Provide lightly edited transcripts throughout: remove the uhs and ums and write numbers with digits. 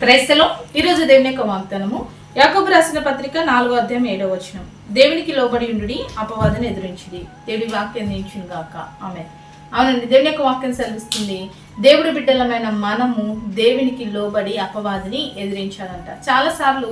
క్రైస్తలో ఈరోజు దేవుని యొక్క వాగ్దానము యాకోబు రాసిన పత్రిక 4వ అధ్యాయం 7వ వచనం. దేవునికి లోబడి ఉండుడి, అపవాదిని ఎదిరించుడి. దేవుడి వాక్యం నించును గాక. ఆమేన్. అవునండి, దేవుని యొక్క వాక్యం సెలవిస్తుంది, దేవుడి బిడ్డలమైన మనము దేవునికి లోబడి అపవాదిని ఎదిరించాలంట. చాలాసార్లు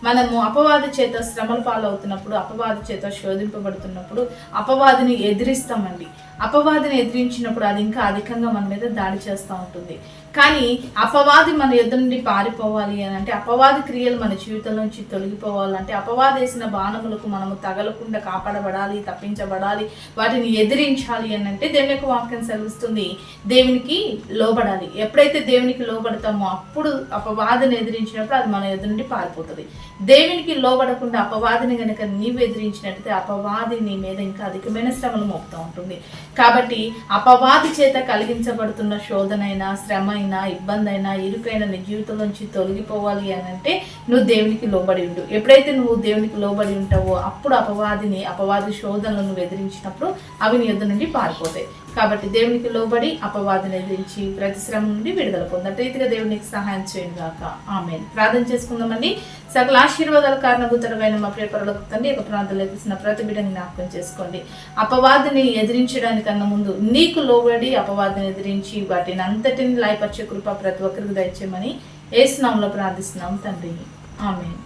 మనము అపవాది చేత శ్రమల పాలవుతున్నప్పుడు, అపవాది చేత శోధింపబడుతున్నప్పుడు అపవాదిని ఎదిరిస్తామండి. అపవాదిని ఎదిరించినప్పుడు అది ఇంకా అధికంగా మన మీద దాడి చేస్తూ ఉంటుంది. కానీ అపవాది మన యుద్ధ నుండి పారిపోవాలి అని అంటే, అపవాది క్రియలు మన జీవితంలో నుంచి తొలగిపోవాలంటే, అపవాది వేసిన బాణములకు మనము తగలకుండా కాపాడబడాలి, తప్పించబడాలి, వాటిని ఎదిరించాలి అని అంటే దేవుని యొక్క వాక్యం సెలవిస్తుంది, దేవునికి లోబడాలి. ఎప్పుడైతే దేవునికి లోబడతామో అప్పుడు అపవాదిని ఎదిరించినప్పుడు అది మన యుద్ధ నుండి పారిపోతుంది. దేవునికి లోబడకుండా అపవాదిని కనుక నీవు ఎదిరించినట్లయితే అపవాది నీ మీద ఇంకా అధికమైన శ్రమలు మోపుతూ ఉంటుంది. కాబట్టి అపవాది చేత కలిగించబడుతున్న శోధనైనా, శ్రమ అయినా, ఇబ్బంది అయినా, ఇరుకైనా నీ జీవితం నుంచి తొలగిపోవాలి అని అంటే నువ్వు దేవునికి లోబడి ఉండు. ఎప్పుడైతే నువ్వు దేవునికి లోబడి ఉంటావో అప్పుడు అపవాది శోధనలు నువ్వు ఎదిరించినప్పుడు అవి నీ యుద్ధ నుండి పారిపోతాయి. కాబట్టి దేవునికి లోబడి అపవాదిని ఎదిరించి ప్రతి శ్రమ నుండి విడుదల పొందట రీతిగా దేవునికి సహాయం చేయండి గాక. ఆమేన్. ప్రార్థన చేసుకుందామండి. సకల ఆశీర్వాదాల కారణభూతుడమైన మా ప్రియ పరలోకపు తండ్రి, ఒక ప్రాంతంలో ఎదిసిన ప్రతి బిడ్డని జ్ఞాపకం చేసుకోండి. అపవాదిని ఎదిరించడానికన్నా ముందు నీకు లోబడి అపవాదిని ఎదిరించి వాటిని అంతటిని లయపరిచే కృప ప్రతి ఒక్కరికి దయచేయమని యేసు నామములో ప్రార్థిస్తున్నాం తండ్రి. ఆమేన్.